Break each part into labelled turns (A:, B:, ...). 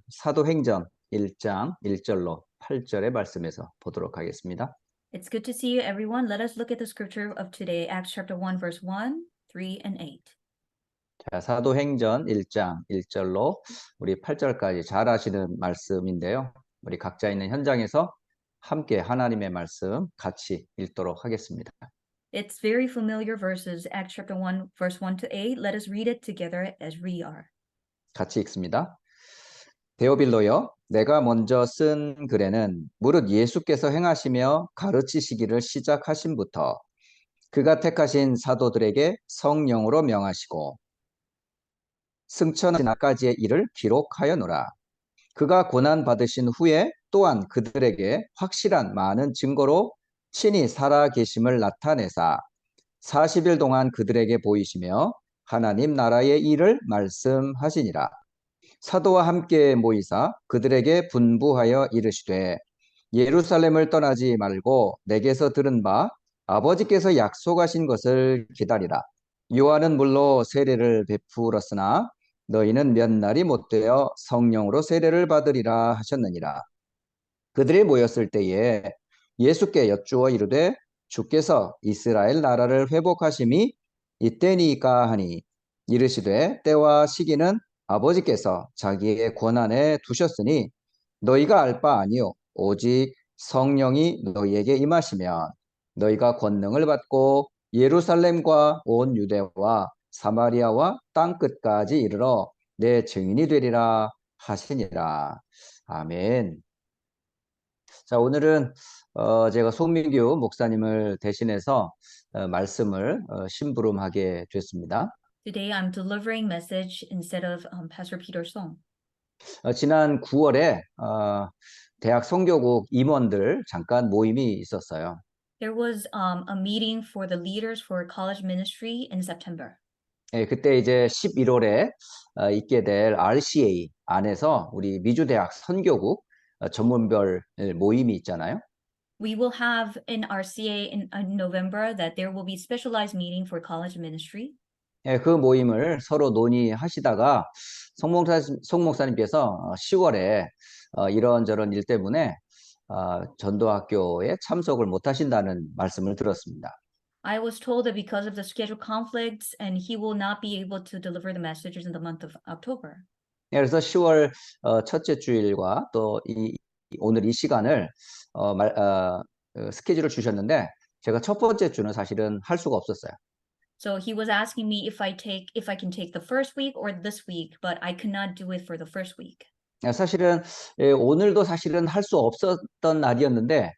A: 사도행전 1장 1절로 8절의 말씀에서 보도록 하겠습니다.
B: It's good to see you, everyone. Let us look at the scripture of today, Acts chapter 1, verse 1, 3, and 8.
A: 자, 사도행전 1장 1절로 우리 8절까지 잘 아시는 말씀인데요. 우리 각자 있는 현장에서 함께 하나님의 말씀 같이 읽도록 하겠습니다.
B: It's very familiar verses, Acts chapter 1, verse 1 to 8. Let us read it together as we are.
A: 같이 읽습니다. 데오빌로여, 내가 먼저 쓴 글에는 무릇 예수께서 행하시며 가르치시기를 시작하신부터 그가 택하신 사도들에게 성령으로 명하시고 승천하기까지의 일을 기록하여노라. 그가 고난받으신 후에 또한 그들에게 확실한 많은 증거로 친히 살아계심을 나타내사 40일 동안 그들에게 보이시며 하나님 나라의 일을 말씀하시니라. 사도와 함께 모이사 그들에게 분부하여 이르시되 예루살렘을 떠나지 말고 내게서 들은 바 아버지께서 약속하신 것을 기다리라. 요한은 물로 세례를 베풀었으나 너희는 몇 날이 못되어 성령으로 세례를 받으리라 하셨느니라. 그들이 모였을 때에 예수께 여쭈어 이르되 주께서 이스라엘 나라를 회복하심이 이때니까 하니 이르시되 때와 시기는 아버지께서 자기의 권한에 두셨으니 너희가 알 바 아니요 오직 성령이 너희에게 임하시면 너희가 권능을 받고 예루살렘과 온 유대와 사마리아와 땅 끝까지 이르러 내 증인이 되리라 하시니라. 아멘. 자, 오늘은 제가 송민규 목사님을 대신해서 말씀을 심부름하게 됐습니다.
B: Today I'm delivering message instead of Pastor Peter Song.
A: 지난 9월에 대학 선교국 임원들 잠깐 모임이 있었어요.
B: There was a meeting for the leaders for college ministry in September.
A: 예, 그때 이제 11월에 있게 될 RCA 안에서 우리 미주대학 선교국 전문별 모임이 있잖아요.
B: We will have in RCA in November that there will be specialized meeting for college ministry.
A: 예, 그 모임을 서로 논의하시다가 송 목사님께서 10월에 이런저런 일 때문에 전도학교에 참석을 못 하신다는 말씀을 들었습니다.
B: I was told that because of the schedule conflicts and he will not be able to deliver the messages in the month of October.
A: 예, 그래서 10월 첫째 주일과 또 오늘 이 시간을 스케줄을 주셨는데 제가 첫 번째 주는 사실은 할 수가 없었어요.
B: So he was asking me if I can take the first week or this week, but I could not do it for the first week.
A: 사실은 오늘도 사실은 할 수 없었던 날이었는데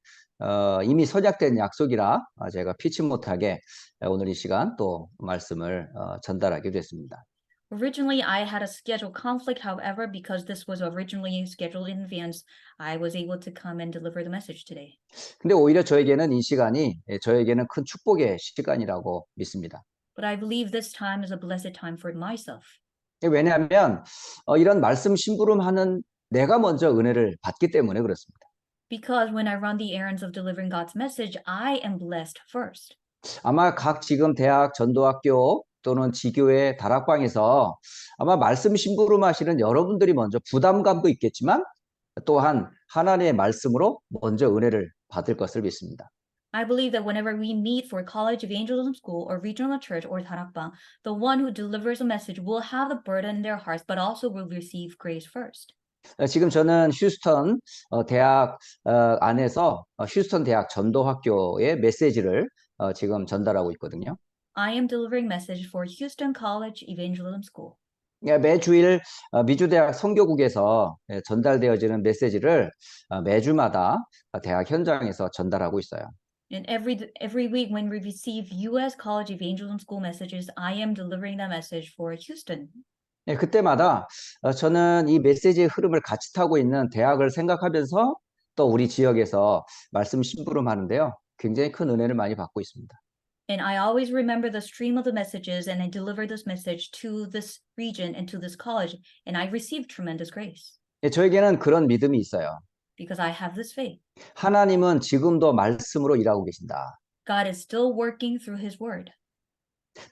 A: 이미 선약된 약속이라 제가 피치 못하게 오늘 이 시간 또 말씀을 전달하게 됐습니다.
B: Originally, I had a schedule conflict. However, because this was originally scheduled in advance, I was able to come and deliver the message today.
A: 근데 오히려 저에게는 이 시간이 저에게는 큰 축복의 시간이라고 믿습니다.
B: But I believe this time is a blessed time for myself.
A: 왜냐하면 이런 말씀 심부름하는 내가 먼저 은혜를 받기 때문에 그렇습니다.
B: Because when I run the errands of delivering God's message, I am blessed first.
A: 아마 각 지금 대학 전도학교 또는 지교회 다락방에서 아마 말씀 심부름하시는 여러분들이 먼저 부담감도 있겠지만 또한 하나님의 말씀으로 먼저 은혜를 받을 것을 믿습니다.
B: I believe that whenever we meet for college evangelism school or regional church or 다락방, the one who delivers a message will have the burden in their hearts, but also will receive grace first.
A: 지금 저는 휴스턴 대학 안에서 휴스턴 대학 전도학교의 메시지를 지금 전달하고 있거든요.
B: I am delivering message for Houston College Evangelism School.
A: 매주일 미주대학 선교국에서 전달되어지는 메시지를 매주마다 대학 현장에서 전달하고 있어요.
B: And every week when we receive U.S. College Evangelism School messages, I am delivering that message for Houston.
A: 그때마다 저는 이 메시지의 흐름을 같이 타고 있는 대학을 생각하면서 또 우리 지역에서 말씀 심부름하는데요. 굉장히 큰 은혜를 많이 받고 있습니다.
B: And I always remember the stream of the messages and I deliver this message to this region and to this college, and I receive tremendous grace.
A: 저에게는 그런 믿음이 있어요.
B: Because I have this faith.
A: 하나님은 지금도 말씀으로 일하고 계신다.
B: God is still working through his word.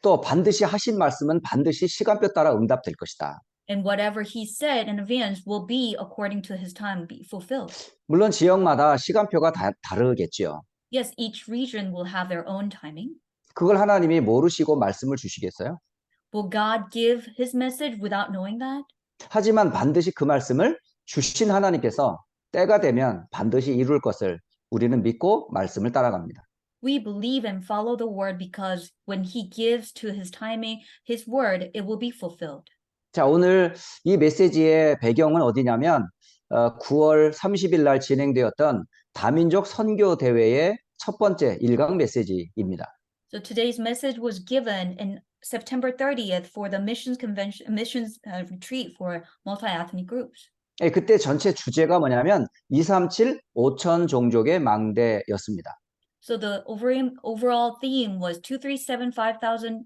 A: 또 반드시 하신 말씀은 반드시 시간표 따라 응답될 것이다.
B: And whatever he said in advance will be according to his time be fulfilled.
A: 물론 지역마다 시간표가 다르겠지요.
B: Yes, each region will have their own timing.
A: 그걸 하나님이 모르시고 말씀을 주시겠어요?
B: Will God give his message without knowing that?
A: 하지만 반드시 그 말씀을 주신 하나님께서 때가 되면 반드시 이룰 것을 우리는 믿고 말씀을 따라갑니다.
B: We believe and follow the word because when he gives to his timing, his word, it will be fulfilled.
A: 자, 오늘 이 메시지의 배경은 어디냐면 9월 30일 날 진행되었던 다민족 선교 대회의 첫 번째 1강 메시지입니다.
B: So today's message was given in September 30th for the missions retreat for multi-ethnic groups.
A: 예, 그때 전체 주제가 뭐냐면 237 5천 종족의 망대였습니다.
B: So the overall theme was 237 5,000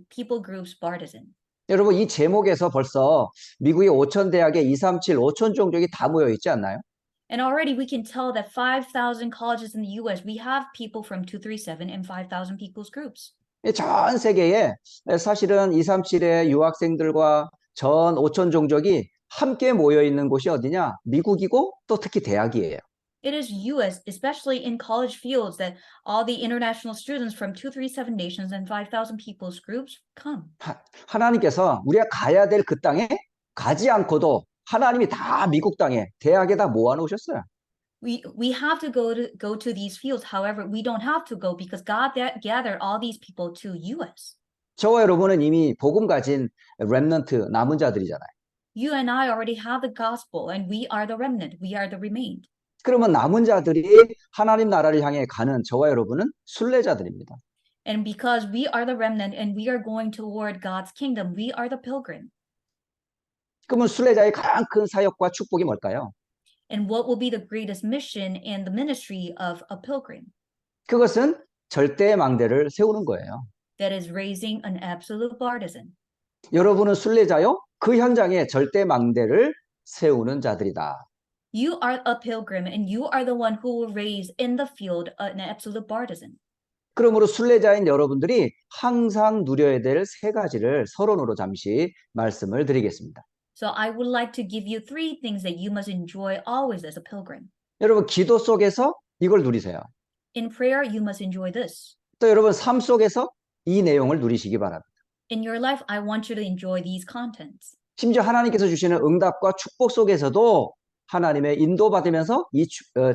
B: people groups partisan.
A: 여러분 이 제목에서 벌써 미국의 5천 대학에 237 5천 종족이 다 모여 있지 않나요?
B: And already we can tell that 5,000 colleges in the US, we have people from 237 and 5,000 people's groups.
A: 전 세계에 사실은 237의 유학생들과 전 5천 종족이 함께 모여 있는 곳이 어디냐? 미국이고 또 특히 대학이에요.
B: It is US, especially in college fields, that all the international students from 237 nations and 5,000 people's groups come.
A: 하나님께서 우리가 가야 될 그 땅에 가지 않고도 하나님이 다 미국 땅에 대학에다 모아놓으셨어요.
B: We have to go to these fields. However, we don't have to go because God gathered all these people to US.
A: 저와 여러분은 이미 복음 가진 렘넌트 남은 자들이잖아요.
B: You and I already have the gospel, and we are the remnant. We are the remained.
A: 그러면 남은 자들이 하나님 나라를 향해 가는 저와 여러분은 순례자들입니다.
B: And because we are the remnant and we are going toward God's kingdom, we are the pilgrim.
A: 그러면 순례자의 가장 큰 사역과 축복이 뭘까요?
B: And what will be the greatest mission and the ministry of a pilgrim?
A: 그것은 절대의 망대를 세우는 거예요.
B: That is raising an absolute partisan.
A: 여러분은 순례자요? 그 현장에 절대 망대를 세우는 자들이다.
B: You are a pilgrim and you are the one who will raise in the field an absolute partisan.
A: 그러므로 순례자인 여러분들이 항상 누려야 될 세 가지를 서론으로 잠시 말씀을 드리겠습니다.
B: So I would like to give you three things that you must enjoy always as a pilgrim.
A: 여러분 기도 속에서 이걸 누리세요.
B: In prayer, you must enjoy this.
A: 또 여러분 삶 속에서 이 내용을 누리시기 바랍니다.
B: In your life, I want you to enjoy these contents.
A: 심지어 하나님께서 주시는 응답과 축복 속에서도 하나님의 인도받으면서 이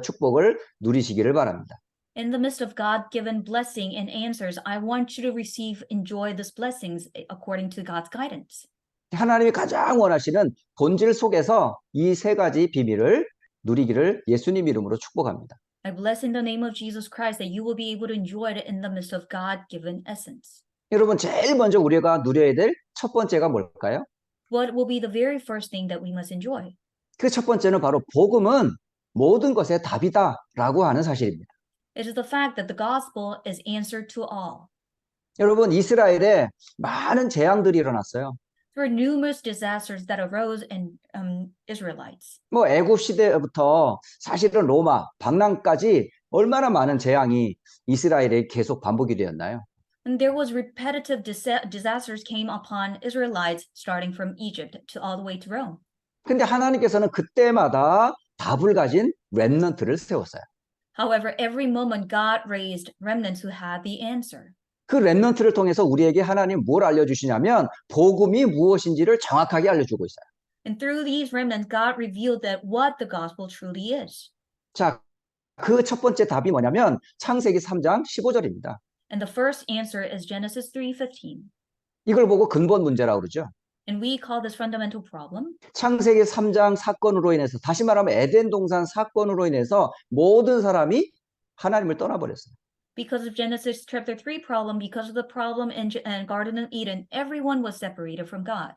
A: 축복을 누리시기를 바랍니다.
B: In the midst of God-given blessing and answers, I want you to enjoy these blessings according to God's guidance.
A: 하나님이 가장 원하시는 본질 속에서 이 세 가지 비밀을 누리기를 예수님 이름으로 축복합니다.
B: I bless in the name of Jesus Christ that you will be able to enjoy it in the midst of God-given essence.
A: 여러분 제일 먼저 우리가 누려야 될 첫 번째가 뭘까요?
B: What will be the very first thing that we must enjoy?
A: 그 첫 번째는 바로 복음은 모든 것의 답이다라고 하는 사실입니다.
B: It is the fact that the gospel is answer to all.
A: 여러분 이스라엘에 많은 재앙들이 일어났어요.
B: There were numerous disasters that arose in Israelites.
A: 뭐 애굽 시대부터 사실은 로마, 방랑까지 얼마나 많은 재앙이 이스라엘에 계속 반복이 되었나요?
B: And there was repetitive disasters came upon Israelites starting from Egypt to all the way to Rome.
A: 근데 하나님께서는 그때마다 답을 가진 렘넌트를 세웠어요.
B: However, every moment God raised remnants who had the answer.
A: 그 렘넌트를 통해서 우리에게 하나님 뭘 알려주시냐면 복음이 무엇인지를 정확하게 알려주고 있어요.
B: And through these remnants, God revealed that what the gospel truly is.
A: 자, 그 첫 번째 답이 뭐냐면 창세기 3장 15절입니다.
B: And the first answer is Genesis 3:15.
A: 이걸 보고 근본 문제라고 그러죠.
B: And we call this fundamental problem.
A: 창세기 3장 사건으로 인해서 다시 말하면 에덴 동산 사건으로 인해서 모든 사람이 하나님을 떠나버렸어요.
B: Because of Genesis chapter 3 problem, because of the problem in Garden of Eden, everyone was separated from God.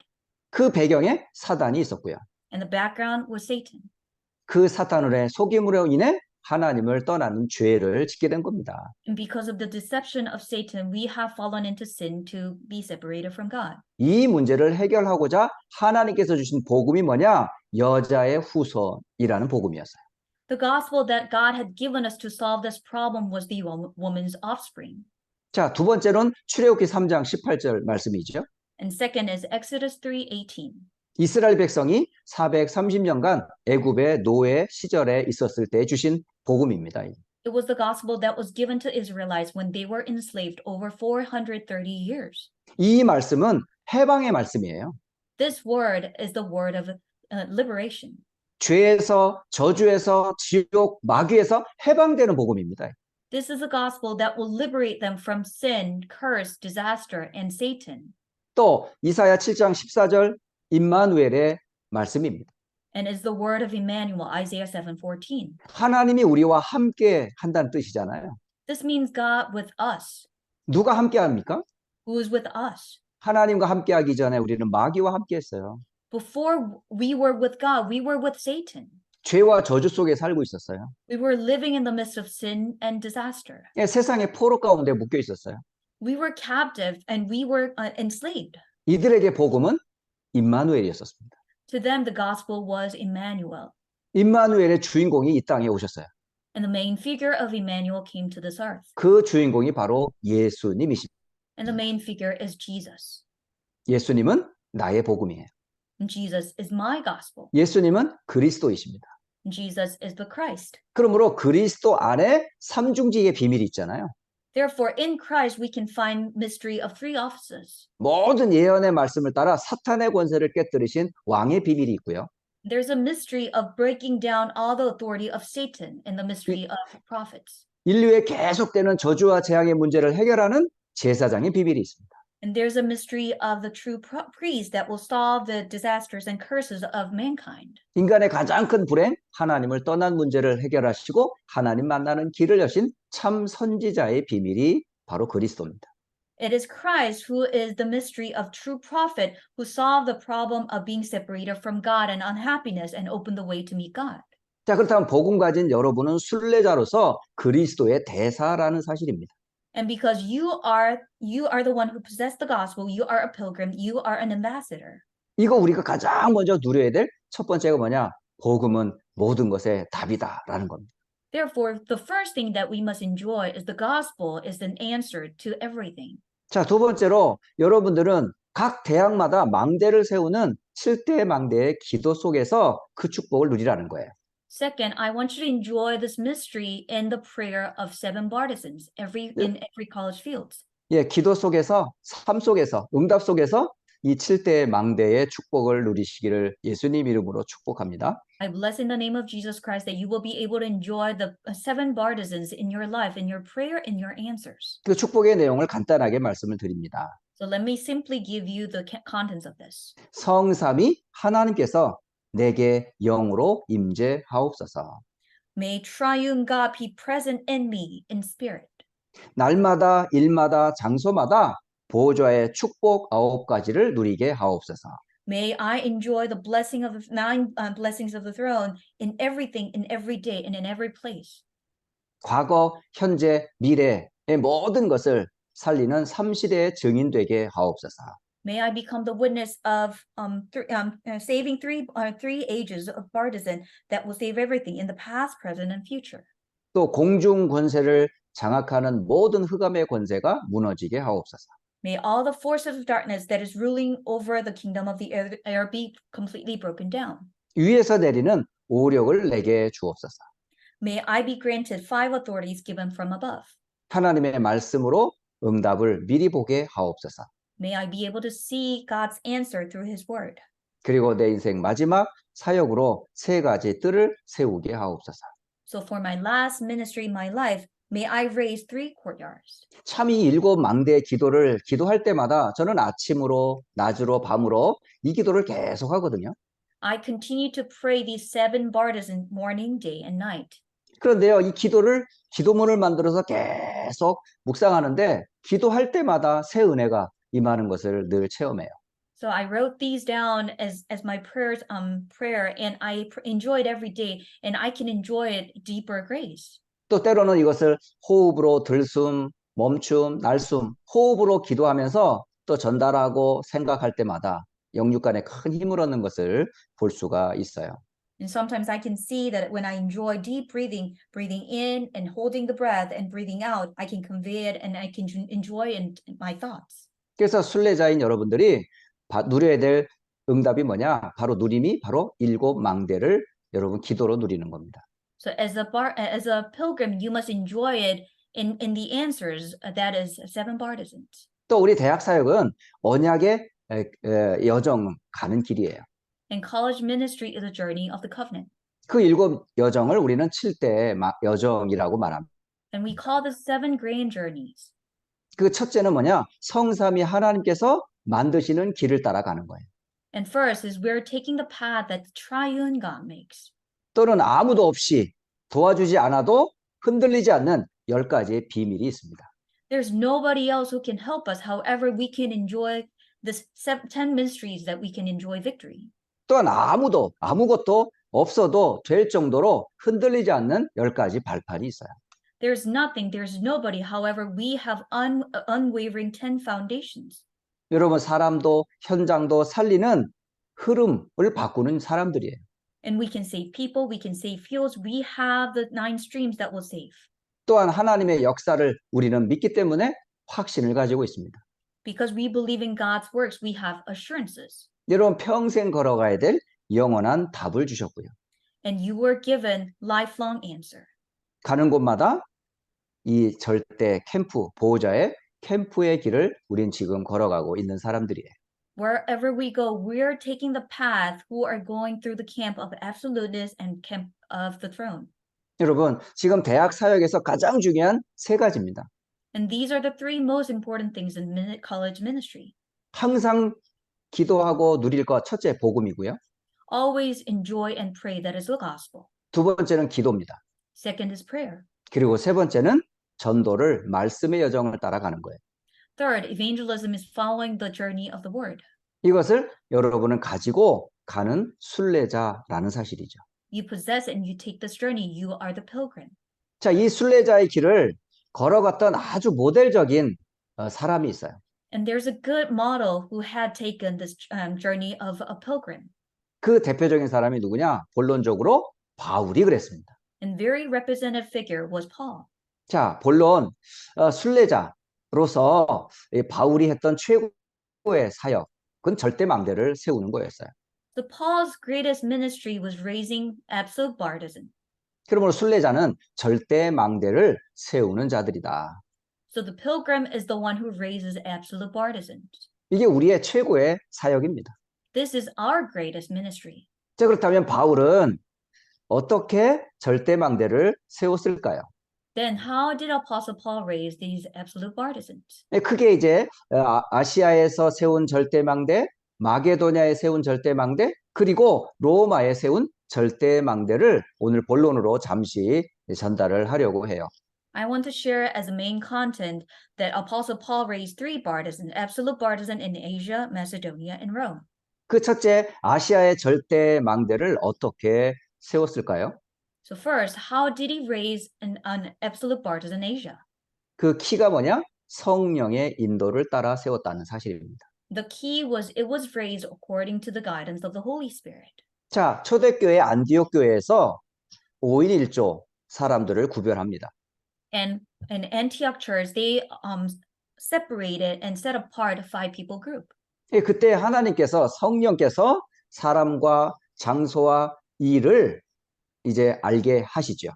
A: 그 배경에 사단이 있었고요.
B: And the background was Satan.
A: 그 사탄의 속임으로 인해 하나님을 떠나는 죄를 짓게 된 겁니다.
B: And because of the deception of Satan, we have fallen into sin to be separated from God.
A: 이 문제를 해결하고자 하나님께서 주신 복음이 뭐냐? 여자의 후손이라는 복음이었어요.
B: The gospel that God had given us to solve this problem was the woman's offspring.
A: 자, 두 번째는 출애굽기 3장 18절 말씀이죠.
B: And second is Exodus 3:18.
A: 이스라엘 백성이 430년간 애굽의 노예 시절에 있었을 때 주신 복음입니다.
B: It was the gospel that was given to Israelites when they were enslaved over 430 years.
A: 이 말씀은 해방의 말씀이에요.
B: This word is the word of liberation.
A: 죄에서, 저주에서, 지옥, 마귀에서 해방되는 복음입니다.
B: This is a gospel that will liberate them from sin, curse, disaster, and Satan.
A: 또 이사야 7장 14절 임마누엘의 말씀입니다.
B: And is the word of Emmanuel, Isaiah 7:14.
A: 하나님이 우리와 함께 한다는 뜻이잖아요.
B: This means God with us.
A: 누가 함께 합니까?
B: Who is with us?
A: 하나님과 함께 하기 전에 우리는 마귀와 함께 했어요.
B: Before we were with God, we were with Satan.
A: 죄와 저주 속에 살고 있었어요.
B: We were living in the midst of sin and disaster.
A: 예, 세상의 포로 가운데 묶여 있었어요.
B: We were captive and we were enslaved.
A: 이들에게 복음은 임마누엘이었습니다.
B: To them, the gospel was Emmanuel.
A: 임마누엘의 주인공이 이 땅에 오셨어요.
B: And the main figure of Emmanuel came to this earth.
A: 그 주인공이 바로 예수님이십니다.
B: And the main figure is Jesus.
A: 예수님은 나의 복음이에요.
B: And Jesus is my gospel.
A: 예수님은 그리스도이십니다.
B: And Jesus is the Christ.
A: 그러므로 그리스도 안에 삼중직의 비밀이 있잖아요.
B: Therefore, in Christ, we can find mystery of three offices.
A: 모든 예언의 말씀을 따라 사탄의 권세를 깨뜨리신 왕의 비밀이 있고요.
B: There's a mystery of breaking down all the authority of Satan in the mystery of prophets.
A: 인류에 계속되는 저주와 재앙의 문제를 해결하는 제사장의 비밀이 있습니다.
B: And there's a mystery of the true priest that will solve the disasters and curses of mankind.
A: 인간의 가장 큰 불행, 하나님을 떠난 문제를 해결하시고 하나님 만나는 길을 여신 참 선지자의 비밀이 바로 그리스도입니다.
B: It is Christ who is the mystery of true prophet who solved the problem of being separated from God and unhappiness and opened the way to meet God.
A: 자, 그렇다면 복음 가진 여러분은 순례자로서 그리스도의 대사라는 사실입니다.
B: And because you are the one who possess the gospel, you are a pilgrim, you are an ambassador.
A: 이거 우리가 가장 먼저 누려야 될 첫 번째가 뭐냐? 복음은 모든 것의 답이다라는 겁니다.
B: Therefore, the first thing that we must enjoy is the gospel is an answer to everything.
A: 자, 두 번째로 여러분들은 각 대학마다 망대를 세우는 7대 망대의 기도 속에서 그 축복을 누리라는 거예요.
B: Second, I want you to enjoy this mystery in the prayer of seven partisans in every college fields.
A: 예, 기도 속에서, 삶 속에서, 응답 속에서 이 7대 망대의 축복을 누리시기를 예수님 이름으로 축복합니다.
B: I bless in the name of Jesus Christ that you will be able to enjoy the seven partisans in your life, in your prayer, and your answers.
A: 그 축복의 내용을 간단하게 말씀을 드립니다.
B: So let me simply give you the contents of this.
A: 성삼위 하나님께서 내게 영으로 임재하옵소서.
B: May triune God be present in me in spirit.
A: 날마다 일마다 장소마다 보좌의 축복 9가지를 누리게 하옵소서.
B: May I enjoy the blessing of the nine blessings of the throne in everything, in every day, and in every place.
A: 과거, 현재, 미래의 모든 것을 살리는 3시대의 증인 되게 하옵소서.
B: May I become the witness of saving three ages of partisan that will save everything in the past, present, and future.
A: 또 공중 권세를 장악하는 모든 흑암의 권세가 무너지게 하옵소서.
B: May all the forces of darkness that is ruling over the kingdom of the air be completely broken down.
A: 위에서 내리는 오력을 내게 주옵소서.
B: May I be granted 5 authorities given from above.
A: 하나님의 말씀으로 응답을 미리 보게 하옵소서.
B: May I be able to see God's answer through His word.
A: 그리고 내 인생 마지막 사역으로 3가지 뜰을 세우게 하옵소서.
B: So for my last ministry in my life, may I raise 3 courtyards.
A: 참 이 7 망대의 기도를 기도할 때마다 저는 아침으로, 낮으로, 밤으로 이 기도를 계속 하거든요.
B: I continue to pray these 7 partisans morning, day, and night.
A: 그런데요, 이 기도를 기도문을 만들어서 계속 묵상하는데 기도할 때마다 새 은혜가 임하는 것을 늘 체험해요.
B: So I wrote these down as my prayer and I enjoy it every day and I can enjoy it deeper grace.
A: 또 때로는 이것을 호흡으로 들숨, 멈춤, 날숨, 호흡으로 기도하면서 또 전달하고 생각할 때마다 영육간에 큰 힘을 얻는 것을 볼 수가 있어요.
B: And sometimes I can see that when I enjoy deep breathing in and holding the breath and breathing out, I can convey it and I can enjoy in my thoughts.
A: 그래서 순례자인 여러분들이 누려야 될 응답이 뭐냐? 바로 누림이 바로 일곱 망대를 여러분 기도로 누리는 겁니다.
B: So as a pilgrim, you must enjoy it in the answers, that is seven partisans.
A: 또 우리 대학 사역은 언약의 여정 가는 길이에요.
B: And college ministry is a journey of the covenant.
A: 그 일곱 여정을 우리는 7대 여정이라고 말합니다.
B: And we call the seven grand journeys.
A: 그 첫째는 뭐냐? 성삼위 하나님께서 만드시는 길을 따라가는 거예요.
B: And first is we're taking the path that the triune God makes.
A: 또는 아무도 없이 도와주지 않아도 흔들리지 않는 10가지의 비밀이 있습니다.
B: There's nobody else who can help us. However, we can enjoy this 10 mysteries that we can enjoy victory.
A: 또한 아무것도 없어도 될 정도로 흔들리지 않는 10가지 발판이 있어요.
B: There's nothing, there's nobody. However, we have unwavering 10 foundations.
A: 여러분 사람도 현장도 살리는 흐름을 바꾸는 사람들이에요.
B: And we can save people, we can save fields. We have the 9 streams that will save.
A: 또한 하나님의 역사를 우리는 믿기 때문에 확신을 가지고 있습니다.
B: Because we believe in God's works, we have assurances.
A: 여러분 평생 걸어가야 될 영원한 답을 주셨고요.
B: And you were given lifelong answer.
A: 가는 곳마다 이 절대 캠프, 보호자의 캠프의 길을 우린 지금 걸어가고 있는 사람들이에요.
B: Wherever we go, we're taking the path who are going through the camp of absoluteness and camp of the throne.
A: 여러분, 지금 대학 사역에서 가장 중요한 세 가지입니다.
B: And these are the 3 most important things in college ministry.
A: 항상 기도하고 누릴 것 첫째 복음이고요.
B: Always enjoy and pray, that is the gospel.
A: 두 번째는 기도입니다.
B: Second is prayer.
A: 그리고 세 번째는 전도를 말씀의 여정을 따라가는 거예요.
B: Third, evangelism is following the journey of the word.
A: 이것을 여러분은 가지고 가는 순례자라는 사실이죠.
B: You possess it and you take this journey. You are the pilgrim.
A: 자, 이 순례자의 길을 걸어갔던 아주 모델적인 사람이 있어요.
B: And there's a good model who had taken this journey of a pilgrim.
A: 그 대표적인 사람이 누구냐? 본론적으로 바울이 그랬습니다.
B: And very representative figure was Paul.
A: 자, 본론 순례자로서 바울이 했던 최고의 사역은 절대망대를 세우는 거였어요.
B: So Paul's greatest ministry was raising absolute partisan.
A: 그러므로 순례자는 절대망대를 세우는 자들이다.
B: So the pilgrim is the one who raises absolute partisans.
A: 이게 우리의 최고의 사역입니다.
B: This is our greatest ministry.
A: 자, 그렇다면 바울은 어떻게 절대망대를 세웠을까요?
B: Then how did Apostle Paul raise these absolute partisans?
A: 크게 이제 아시아에서 세운 절대망대, 마게도냐에 세운 절대망대, 그리고 로마에 세운 절대망대를 오늘 본론으로 잠시 전달을 하려고 해요.
B: I want to share as a main content that Apostle Paul raised 3 partisans, absolute partisan in Asia, Macedonia, and Rome.
A: 그 첫째 아시아의 절대망대를 어떻게 세웠을까요?
B: So first, how did he raise an absolute partisan in Asia?
A: 그 키가 뭐냐? 성령의 인도를 따라 세웠다는 사실입니다.
B: The key was it was raised according to the guidance of the Holy Spirit.
A: 자, 초대교회 안디옥 교회에서 5인 1조 사람들을 구별합니다.
B: And in Antioch Church, they separated and set apart a 5-people group.
A: 그때 하나님께서 성령께서 사람과 장소와 일을 이제 알게 하시죠.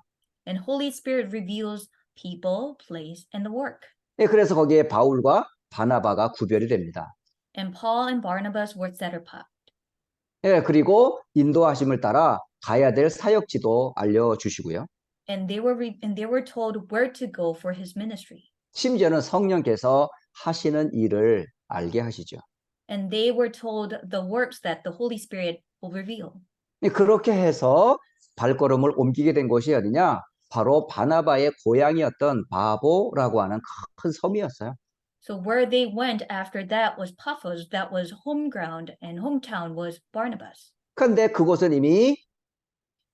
B: And Holy Spirit reveals people, place, and the work.
A: 그래서 거기에 바울과 바나바가 구별이 됩니다.
B: And Paul and Barnabas were set apart.
A: 그리고 인도하심을 따라 가야 될 사역지도 알려주시고요.
B: And they were told where to go for his ministry.
A: 심지어는 성령께서 하시는 일을 알게 하시죠.
B: And they were told the works that the Holy Spirit will reveal.
A: 그렇게 해서 발걸음을 옮기게 된 곳이 어디냐? 바로 바나바의 고향이었던 바보라고 하는 큰 섬이었어요.
B: So where they went after that was Paphos, that was home ground, and hometown was Barnabas.
A: 그런데 그곳은 이미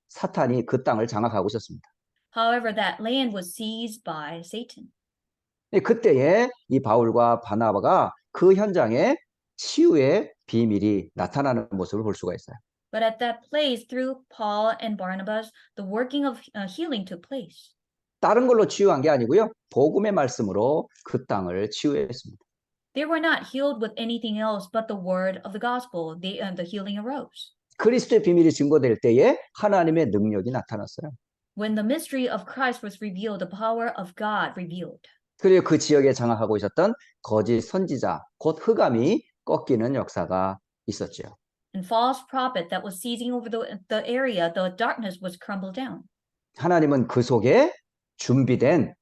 A: 사탄이 그 땅을 장악하고 있었습니다.
B: However, that land was seized by Satan.
A: 그때에 이 바울과 바나바가 그 현장에 치유의 비밀이 나타나는 모습을 볼 수가 있어요.
B: But at that place, through Paul and Barnabas, the working of healing took place.
A: 다른 걸로 치유한 게 아니고요. 복음의 말씀으로 그 땅을 치유했습니다.
B: They were not healed with anything else but the word of the gospel. The healing arose.
A: 그리스도의 비밀이 증거될 때에 하나님의 능력이 나타났어요.
B: When the mystery of Christ was revealed, the power of God revealed.
A: 그리고 그 지역에 장악하고 있었던 거짓 선지자, 곧 흑암이 꺾이는 역사가 있었죠.
B: And false prophet that was seizing over the area, the darkness was crumbled down.
A: 하나님은 그 속에 준비된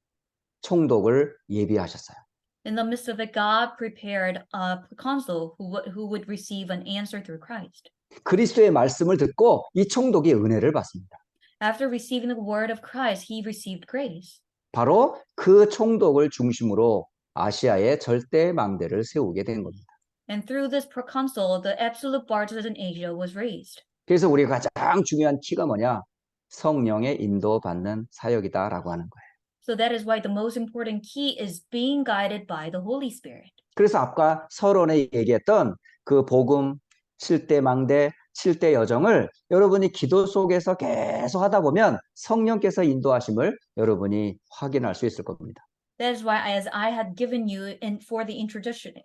A: 총독을 예비하셨어요.
B: In the midst of it, God prepared a consul who would receive an answer through Christ.
A: 그리스도의 말씀을 듣고 이 총독이 은혜를 받습니다.
B: After receiving the word of Christ, he received grace.
A: 바로 그 총독을 중심으로 아시아의 절대 망대를 세우게 된 겁니다.
B: And through this proconsul, the absolute partisan Asia was raised.
A: 그래서 우리가 가장 중요한 키가 뭐냐? 성령의 인도받는 사역이다라고 하는 거예요.
B: So that is why the most important key is being guided by the Holy Spirit.
A: 그래서 아까 서론에 얘기했던 그 복음 7대 망대 7대 여정을 여러분이 기도 속에서 계속 하다 보면 성령께서 인도하심을 여러분이 확인할 수 있을 겁니다.
B: That is why, as I had given you for the introduction,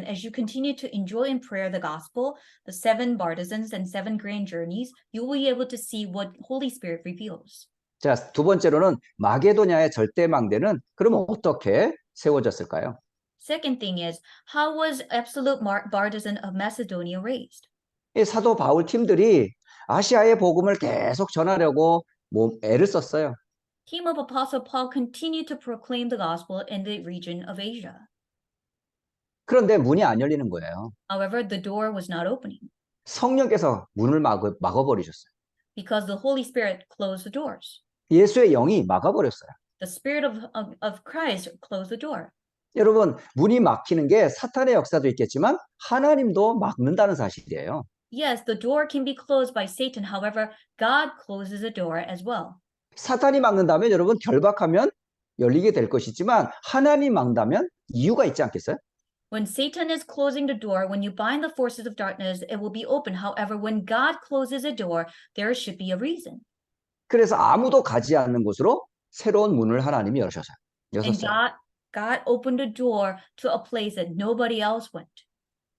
B: as you continue to enjoy in prayer the gospel, the 7 bartisans and 7 grand journeys, you will be able to see what Holy Spirit reveals.
A: 자, 두 번째로는 마게도냐의 절대 망대는 그러면 어떻게 세워졌을까요?
B: Second thing is, how was absolute partisan of Macedonia raised?
A: 이 사도 바울 팀들이 아시아의 복음을 계속 전하려고 애를 썼어요.
B: Team of Apostle Paul continued to proclaim the gospel in the region of Asia.
A: 그런데 문이 안 열리는 거예요.
B: However, the door was not opening
A: 성령께서 문을 막아버리셨어요.
B: because the Holy Spirit closed the doors.
A: 예수의 영이 막아버렸어요.
B: The Spirit of Christ closed the door.
A: 여러분, 문이 막히는 게 사탄의 역사도 있겠지만 하나님도 막는다는 사실이에요.
B: Yes, the door can be closed by Satan. However, God closes the door as well.
A: 사탄이 막는다면 여러분 결박하면 열리게 될 것이지만 하나님 막는다면 이유가 있지 않겠어요?
B: When Satan is closing the door, when you bind the forces of darkness, it will be open. However, when God closes a door, there should be a reason.
A: 그래서 아무도 가지 않는 곳으로 새로운 문을 하나님이 여셨어요.
B: And God opened the door to a place that nobody else went.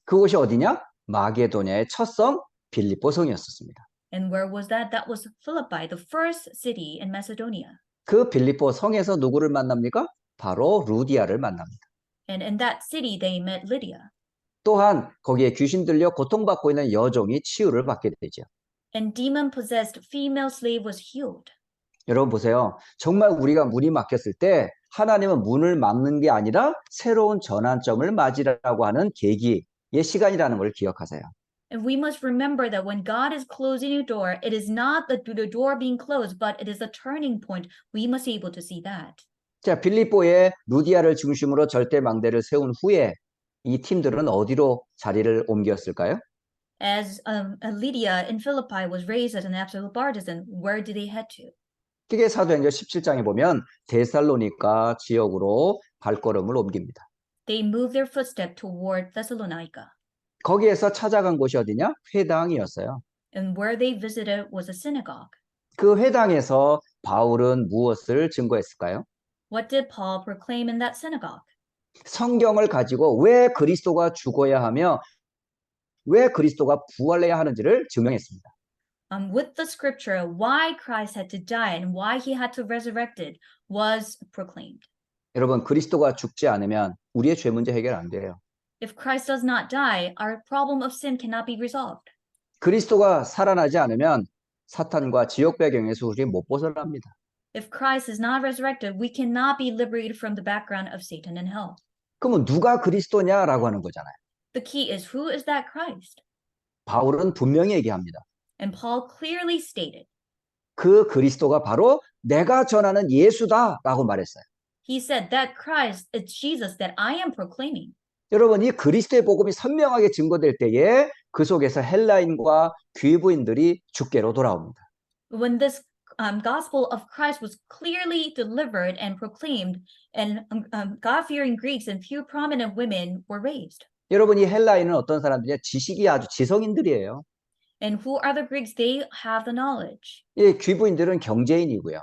A: 그곳이 어디냐? 마게도냐의 첫 성 빌립보 성이었습니다.
B: And where was that? That was Philippi, the first city in Macedonia.
A: 그 빌립보 성에서 누구를 만납니까? 바로 루디아를 만납니다.
B: And in that city, they met Lydia.
A: 또한 거기에 귀신 들려 고통받고 있는 여종이 치유를 받게 되죠.
B: And demon-possessed female slave was healed.
A: 여러분 보세요. 정말 우리가 문이 막혔을 때 하나님은 문을 막는 게 아니라 새로운 전환점을 맞이라고 하는 계기의 시간이라는 걸 기억하세요.
B: And we must remember that when God is closing a door, it is not the door being closed, but it is a turning point. We must be able to see that.
A: 자, 빌립보에 루디아를 중심으로 절대 망대를 세운 후에 이 팀들은 어디로 자리를 옮겼을까요?
B: As Lydia in Philippi was raised as an absolute partisan, where did they head to?
A: 그게 사도행전 17장에 보면 데살로니가 지역으로 발걸음을 옮깁니다.
B: They moved their footstep toward Thessalonica.
A: 거기에서 찾아간 곳이 어디냐? 회당이었어요.
B: And where they visited was a synagogue.
A: 그 회당에서 바울은 무엇을 증거했을까요?
B: What did Paul proclaim in that synagogue?
A: 성경을 가지고 왜 그리스도가 죽어야 하며 왜 그리스도가 부활해야 하는지를 증명했습니다.
B: With the scripture, why Christ had to die and why he had to resurrect it was proclaimed.
A: 여러분, 그리스도가 죽지 않으면 우리의 죄 문제 해결 안 돼요.
B: If Christ does not die, our problem of sin cannot be resolved.
A: 그리스도가 살아나지 않으면 사탄과 지옥 배경에서 우리 못 벗어납니다.
B: If Christ is not resurrected, we cannot be liberated from the background of Satan and hell.
A: 그러면 누가 그리스도냐라고 하는 거잖아요.
B: The key is, who is that Christ?
A: 바울은 분명히 얘기합니다.
B: And Paul clearly stated,
A: 그 그리스도가 바로 내가 전하는 예수다라고 말했어요.
B: he said that Christ is Jesus that I am proclaiming.
A: 여러분, 이 그리스도의 복음이 선명하게 증거될 때에 그 속에서 헬라인과 귀부인들이 주께로 돌아옵니다.
B: When this gospel of Christ was clearly delivered and proclaimed, and God-fearing Greeks and few prominent women were raised.
A: 여러분, 이 헬라인은 어떤 사람들이냐? 지식이 아주 지성인들이에요.
B: And who are the Greeks? They have the knowledge.
A: 이 귀부인들은 경제인이고요.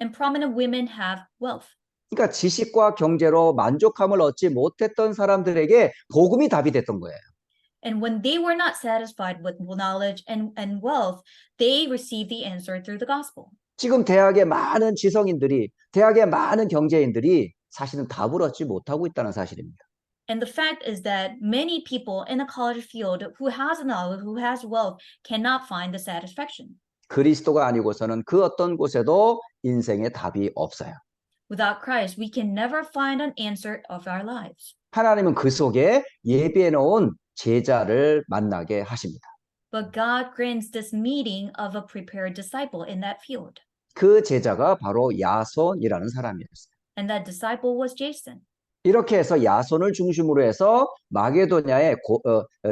B: And prominent women have wealth.
A: 그러니까 지식과 경제로 만족함을 얻지 못했던 사람들에게 복음이 답이 됐던 거예요.
B: And when they were not satisfied with knowledge and wealth, they received the answer through the gospel.
A: 지금 대학의 많은 지성인들이, 대학의 많은 경제인들이 사실은 답을 얻지 못하고 있다는 사실입니다.
B: And the fact is that many people in the college field who has knowledge, who has wealth, cannot find the satisfaction.
A: 그리스도가 아니고서는 그 어떤 곳에도 인생의 답이 없어요.
B: Without Christ, we can never find an answer of our lives.
A: 하나님은 그 속에 예비해 놓은 제자를 만나게 하십니다.
B: But God grants this meeting of a prepared disciple in that field.
A: 그 제자가 바로 야손이라는 사람이었어요.
B: And that disciple was Jason.
A: 이렇게 해서 야손을 중심으로 해서 마게도냐의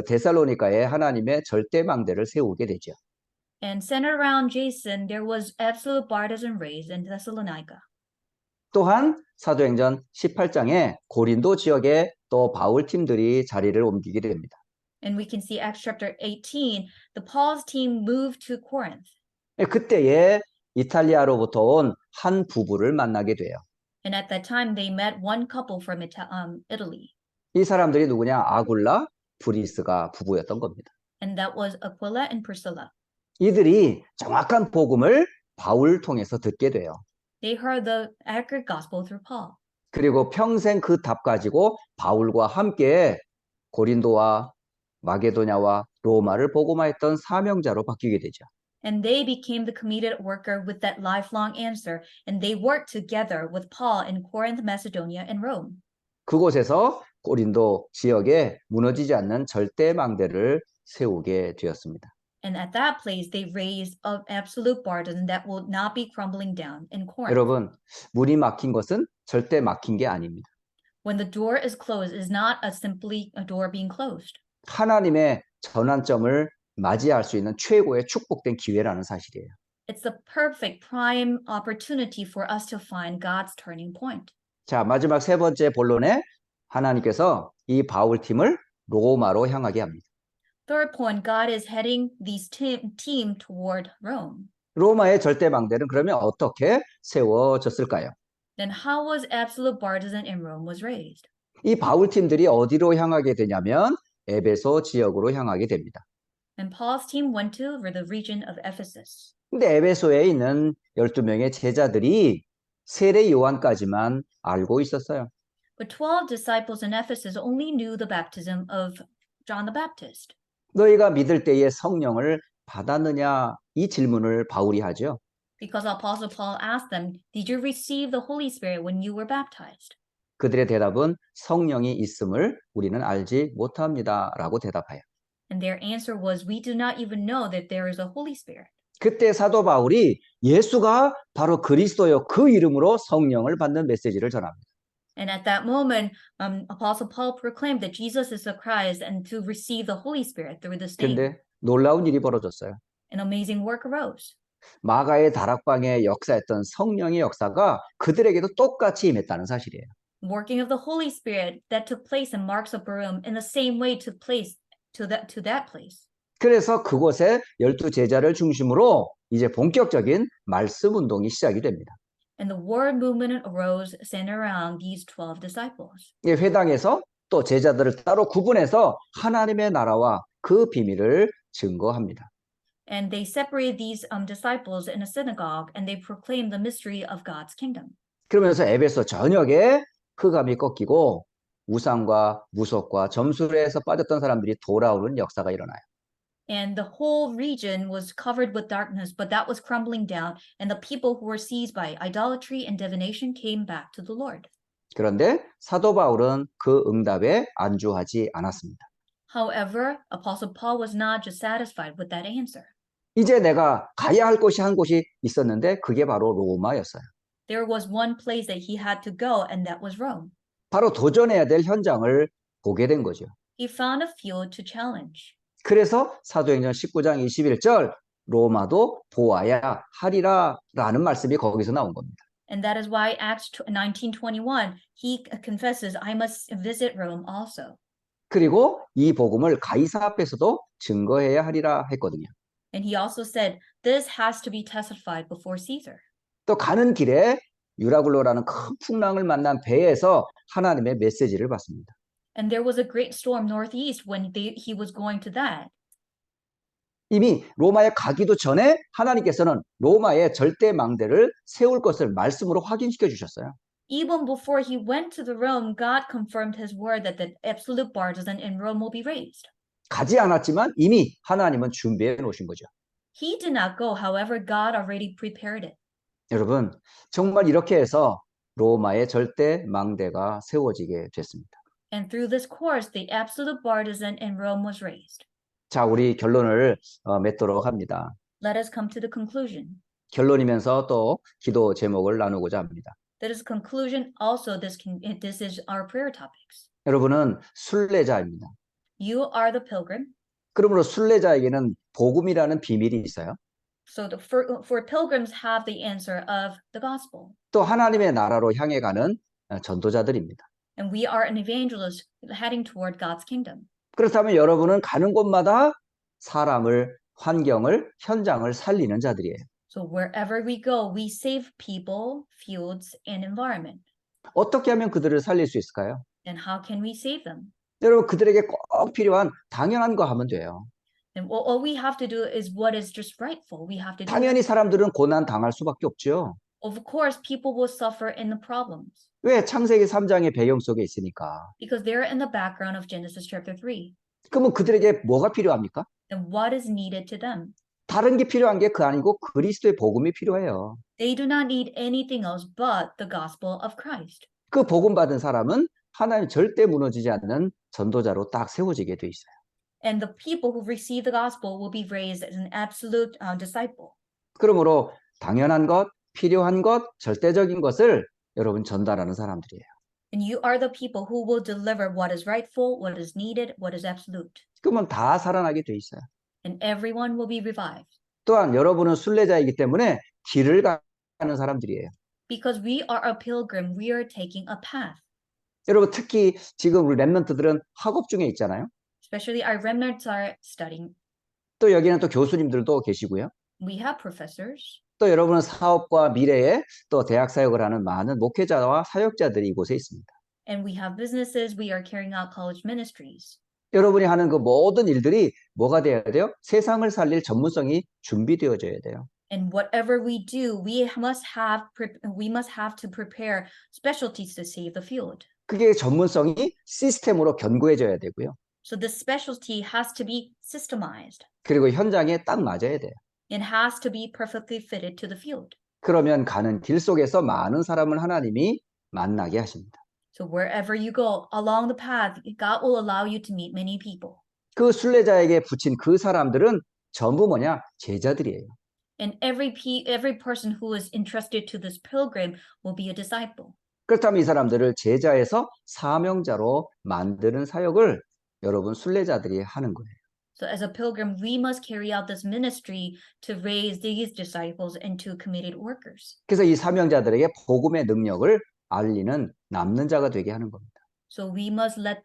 A: 데살로니가에 하나님의 절대 망대를 세우게 되죠.
B: And centered around Jason, there was absolute partisan race in Thessalonica.
A: 또한 사도행전 18장에 고린도 지역에 또 바울 팀들이 자리를 옮기게 됩니다.
B: And we can see Acts chapter 18, the Paul's team moved to Corinth.
A: 그때에 이탈리아로부터 온 한 부부를 만나게 돼요.
B: And at that time, they met one couple from Italy.
A: 이 사람들이 누구냐? 아굴라, 브리스가 부부였던 겁니다.
B: And that was Aquila and Priscilla.
A: 이들이 정확한 복음을 바울 통해서 듣게 돼요.
B: They heard the accurate gospel through Paul.
A: 그리고 평생 그 답 가지고 바울과 함께 고린도와 마게도냐와 로마를 복음화했던 사명자로 바뀌게 되죠.
B: And they became the committed worker with that lifelong answer. And they worked together with Paul in Corinth, Macedonia, and Rome.
A: 그곳에서 고린도 지역에 무너지지 않는 절대 망대를 세우게 되었습니다.
B: And at that place, they raised an absolute bartizan that will not be crumbling down in Corinth.
A: 여러분, 문이 막힌 것은 절대 막힌 게 아닙니다.
B: When the door is closed, is not simply a door being closed.
A: 하나님의 전환점을 맞이할 수 있는 최고의 축복된 기회라는 사실이에요.
B: It's the perfect prime opportunity for us to find God's turning point.
A: 자, 마지막 세 번째 본론에 하나님께서 이 바울 팀을 로마로 향하게 합니다.
B: Third point, God is heading these team toward Rome.
A: 로마의 절대 망대는 그러면 어떻게 세워졌을까요?
B: Then how was absolute partisan in Rome was raised?
A: 이 바울 팀들이 어디로 향하게 되냐면 에베소 지역으로 향하게 됩니다.
B: And Paul's team went to the region of Ephesus.
A: 근데 에베소에 있는 12명의 제자들이 세례 요한까지만 알고 있었어요.
B: But 12 disciples in Ephesus only knew the baptism of John the Baptist.
A: 너희가 믿을 때에 성령을 받았느냐? 이 질문을 바울이 하죠.
B: Because Apostle Paul asked them, did you receive the Holy Spirit when you were baptized?
A: 그들의 대답은 성령이 있음을 우리는 알지 못합니다. 라고 대답해요.
B: And their answer was, we do not even know that there is a Holy Spirit.
A: 그때 사도 바울이 예수가 바로 그리스도요 그 이름으로 성령을 받는 메시지를 전합니다.
B: And at that moment, Apostle Paul proclaimed that Jesus is the Christ and to receive the Holy Spirit through this name.
A: 근데 놀라운 일이 벌어졌어요.
B: An amazing work arose.
A: 마가의 다락방에 역사했던 성령의 역사가 그들에게도 똑같이 임했다는 사실이에요.
B: Working of the Holy Spirit that took place in Mark's upper room in the same way took place to that place.
A: 그래서 그곳에 12 제자를 중심으로 이제 본격적인 말씀 운동이 시작이 됩니다.
B: And the word movement arose centered around these 12 disciples.
A: 이 회당에서 또 제자들을 따로 구분해서 하나님의 나라와 그 비밀을 증거합니다.
B: And they separated these disciples in a synagogue and they proclaimed the mystery of God's kingdom.
A: 그러면서 에베소 전역에 흑암이 꺾이고 우상과 무속과 점술에서 빠졌던 사람들이 돌아오는 역사가 일어나요.
B: And the whole region was covered with darkness, but that was crumbling down, and the people who were seized by idolatry and divination came back to the Lord.
A: 그런데 사도 바울은 그 응답에 안주하지 않았습니다.
B: However, Apostle Paul was not just satisfied with that answer.
A: 이제 내가 가야 할 곳이 한 곳이 있었는데 그게 바로 로마였어요.
B: There was one place that he had to go, and that was Rome.
A: 바로 도전해야 될 현장을 보게 된 거죠.
B: He found a field to challenge.
A: 그래서 사도행전 19장 21절 로마도 보아야 하리라 라는 말씀이 거기서 나온 겁니다.
B: And that is why Acts 19:21, he confesses, I must visit Rome also.
A: 그리고 이 복음을 가이사 앞에서도 증거해야 하리라 했거든요.
B: And he also said, this has to be testified before Caesar.
A: 또 가는 길에 유라굴로라는 큰 풍랑을 만난 배에서 하나님의 메시지를 받습니다.
B: And there was a great storm northeast when he was going to that.
A: 이미 로마에 가기도 전에 하나님께서는 로마의 절대 망대를 세울 것을 말씀으로 확인시켜 주셨어요.
B: Even before he went to the Rome, God confirmed his word that the absolute partisan in Rome will be raised.
A: 가지 않았지만 이미 하나님은 준비해 놓으신 거죠.
B: He did not go, however, God already prepared it.
A: 여러분, 정말 이렇게 해서 로마의 절대 망대가 세워지게 됐습니다.
B: And through this course, the absolute partisan in Rome was raised.
A: 자, 우리 결론을 맺도록 합니다.
B: Let us come to the conclusion.
A: 결론이면서 또 기도 제목을 나누고자 합니다.
B: That is conclusion. Also, this is our prayer topics.
A: 여러분은 순례자입니다.
B: You are the pilgrim.
A: 그러므로 순례자에게는 복음이라는 비밀이 있어요.
B: So for pilgrims have the answer of the gospel.
A: 또 하나님의 나라로 향해 가는 전도자들입니다.
B: And we are an evangelist heading toward God's kingdom.
A: 그렇다면 여러분은 가는 곳마다 사람을, 환경을, 현장을 살리는 자들이에요.
B: So wherever we go, we save people, fields, and environment.
A: 어떻게 하면 그들을 살릴 수 있을까요?
B: And how can we save them?
A: 여러분, 그들에게 꼭 필요한 당연한 거 하면 돼요.
B: And all we have to do is what is just rightful. We have to do.
A: 당연히 사람들은 고난 당할 수밖에 없죠.
B: Of course, people will suffer in the problems
A: 왜? 창세기 3장의 배경 속에 있으니까.
B: because they're in the background of Genesis chapter 3.
A: 그러면 그들에게 뭐가 필요합니까?
B: And what is needed to them?
A: 다른 게 필요한 게 그 아니고 그리스도의 복음이 필요해요.
B: They do not need anything else but the gospel of Christ.
A: 그 복음 받은 사람은 하나님 절대 무너지지 않는 전도자로 딱 세워지게 돼 있어요.
B: And the people who receive the gospel will be raised as an absolute disciple.
A: 그러므로 당연한 것, 필요한 것, 절대적인 것을 여러분 전달하는 사람들이에요.
B: And you are the people who will deliver what is rightful, what is needed, what is absolute.
A: 그러면 다 살아나게 돼 있어요.
B: And everyone will be revived.
A: 또한 여러분은 순례자이기 때문에 길을 가는 사람들이에요.
B: Because we are a pilgrim, we are taking a path.
A: 여러분 특히 지금 우리 랩런트들은 학업 중에 있잖아요.
B: Especially our remnants are studying.
A: 또 여기는 또 교수님들도 계시고요.
B: We have professors.
A: 또 여러분은 사업과 미래에 또 대학 사역을 하는 많은 목회자와 사역자들이 이곳에 있습니다.
B: And we have businesses. We are carrying out college ministries.
A: 여러분이 하는 그 모든 일들이 뭐가 되어야 돼요? 세상을 살릴 전문성이 준비되어져야 돼요.
B: And whatever we do, we must have to prepare specialties to save the field.
A: 그게 전문성이 시스템으로 견고해져야 되고요.
B: So the specialty has to be systemized.
A: 그리고 현장에 딱 맞아야 돼요.
B: It has to be perfectly fitted to the field.
A: 그러면 가는 길 속에서 많은 사람을 하나님이 만나게 하십니다.
B: So wherever you go along the path, God will allow you to meet many people.
A: 그 순례자에게 붙인 그 사람들은 전부 뭐냐? 제자들이에요.
B: And every person who is entrusted to this pilgrim will be a disciple.
A: 그렇다면 이 사람들을 제자에서 사명자로 만드는 사역을 여러분 순례자들이 하는 거예요.
B: So as a pilgrim, we must carry out this ministry to raise these disciples into committed workers.
A: 그래서 이 사명자들에게 복음의 능력을 알리는 남는 자가 되게 하는 겁니다.
B: So we must let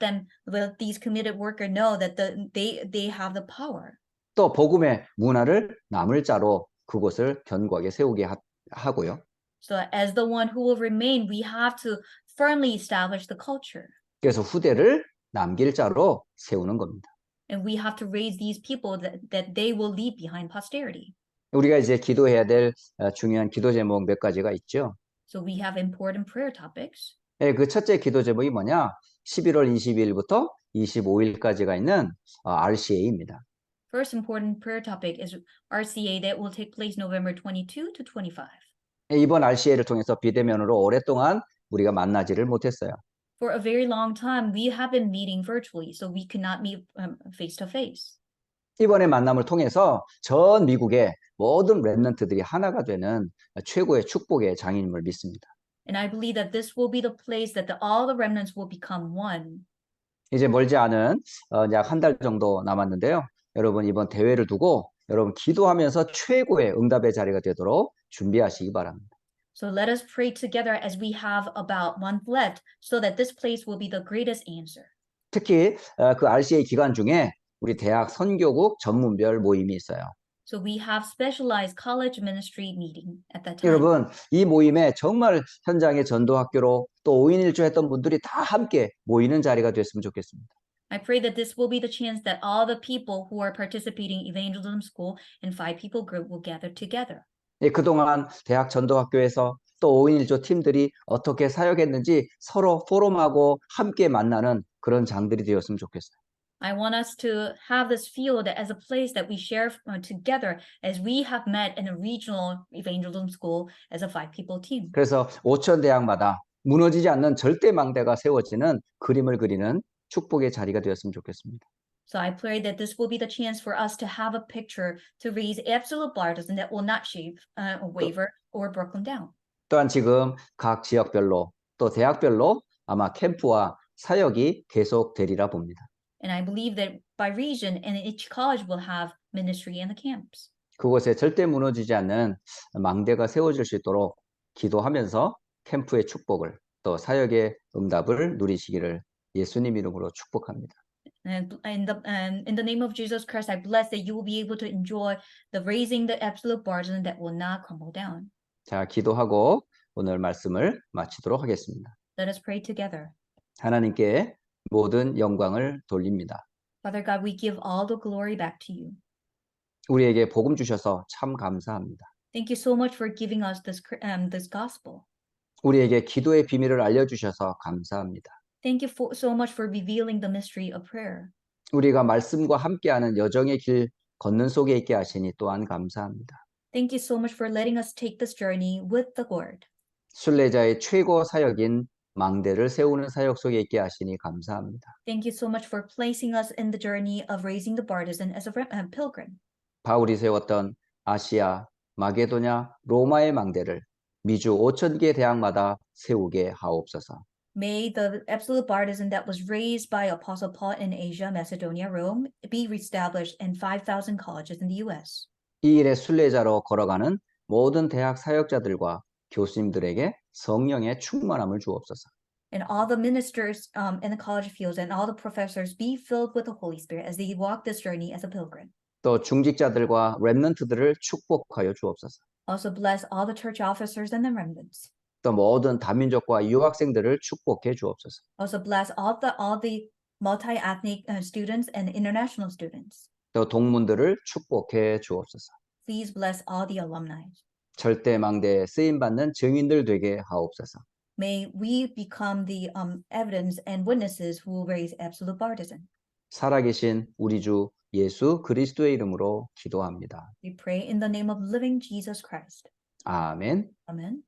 B: these committed workers know that they have the power.
A: 또 복음의 문화를 남을 자로 그곳을 견고하게 세우게 하고요.
B: So as the one who will remain, we have to firmly establish the culture.
A: 그래서 후대를 남길 자로 세우는 겁니다.
B: And we have to raise these people that they will leave behind posterity.
A: 우리가 이제 기도해야 될 중요한 기도 제목 몇 가지가 있죠.
B: So we have important prayer topics.
A: 그 첫째 기도 제목이 뭐냐? 11월 22일부터 25일까지가 있는 RCA입니다.
B: First important prayer topic is RCA that will take place November 22 to 25.
A: 이번 RCA를 통해서 비대면으로 오랫동안 우리가 만나지를 못했어요.
B: For a very long time, we have been meeting virtually, so we could not meet face to face.
A: 이번에 만남을 통해서 전 미국의 모든 랩런트들이 하나가 되는 최고의 축복의 장인임을 믿습니다.
B: And I believe that this will be the place that all the remnants will become one.
A: 이제 멀지 않은 약 한 달 정도 남았는데요. 여러분 이번 대회를 두고 여러분 기도하면서 최고의 응답의 자리가 되도록 준비하시기 바랍니다.
B: So let us pray together as we have about a month left so that this place will be the greatest answer.
A: 특히 그 RCA 기간 중에 우리 대학 선교국 전문별 모임이 있어요.
B: So we have specialized college ministry meeting at that time.
A: 여러분, 이 모임에 정말 현장의 전도학교로 또 5인 1조 했던 분들이 다 함께 모이는 자리가 됐으면 좋겠습니다.
B: I pray that this will be the chance that all the people who are participating in evangelism school and 5 people group will gather together.
A: 예, 그동안 대학 전도학교에서 또 5인 1조 팀들이 어떻게 사역했는지 서로 포럼하고 함께 만나는 그런 장들이 되었으면 좋겠어요.
B: I want us to have this field as a place that we share together as we have met in a regional evangelism school as a 5 people team.
A: 그래서 5천 대학마다 무너지지 않는 절대 망대가 세워지는 그림을 그리는 축복의 자리가 되었으면 좋겠습니다.
B: So I pray that this will be the chance for us to have a picture to raise absolute baptism that will not waver or broken down.
A: 또한 지금 각 지역별로 또 대학별로 아마 캠프와 사역이 계속되리라 봅니다.
B: And I believe that by region and each college will have ministry in the camps.
A: 그곳에 절대 무너지지 않는 망대가 세워질 수 있도록 기도하면서 캠프의 축복을 또 사역의 응답을 누리시기를 예수님 이름으로 축복합니다.
B: And in the name of Jesus Christ, I bless that you will be able to enjoy the raising the absolute baptism that will not crumble down.
A: 자, 기도하고 오늘 말씀을 마치도록 하겠습니다.
B: Let us pray together.
A: 하나님께 모든 영광을 돌립니다.
B: Father God, we give all the glory back to you.
A: 우리에게 복음 주셔서 참 감사합니다.
B: Thank you so much for giving us this gospel.
A: 우리에게 기도의 비밀을 알려주셔서 감사합니다.
B: Thank you so much for revealing the mystery of prayer.
A: 우리가 말씀과 함께하는 여정의 길 걷는 속에 있게 하시니 또한 감사합니다.
B: Thank you so much for letting us take this journey with the Lord.
A: 순례자의 최고 사역인 망대를 세우는 사역 속에 있게 하시니 감사합니다.
B: Thank you so much for placing us in the journey of raising the partisan as a pilgrim.
A: 바울이 세웠던 아시아, 마게도냐, 로마의 망대를 미주 5,000개 대학마다 세우게 하옵소서.
B: May the absolute partisan that was raised by Apostle Paul in Asia, Macedonia, Rome be reestablished in 5,000 colleges in the U.S.
A: 이 일의 순례자로 걸어가는 모든 대학 사역자들과 교수님들에게 성령의 충만함을 주옵소서.
B: And all the ministers in the college fields and all the professors be filled with the Holy Spirit as they walk this journey as a pilgrim.
A: 또 중직자들과 렘넌트들을 축복하여 주옵소서.
B: Also bless all the church officers and the remnants.
A: 또 모든 다민족과 유학생들을 축복해 주옵소서.
B: Also bless all the multi-ethnic students and international students.
A: 또 동문들을 축복해 주옵소서.
B: Please bless all the alumni.
A: 절대 망대에 쓰임 받는 증인들 되게 하옵소서.
B: May we become the evidence and witnesses who will raise absolute partisan.
A: 살아계신 우리 주 예수 그리스도의 이름으로 기도합니다.
B: We pray in the name of living Jesus Christ.
A: 아멘.
B: Amen.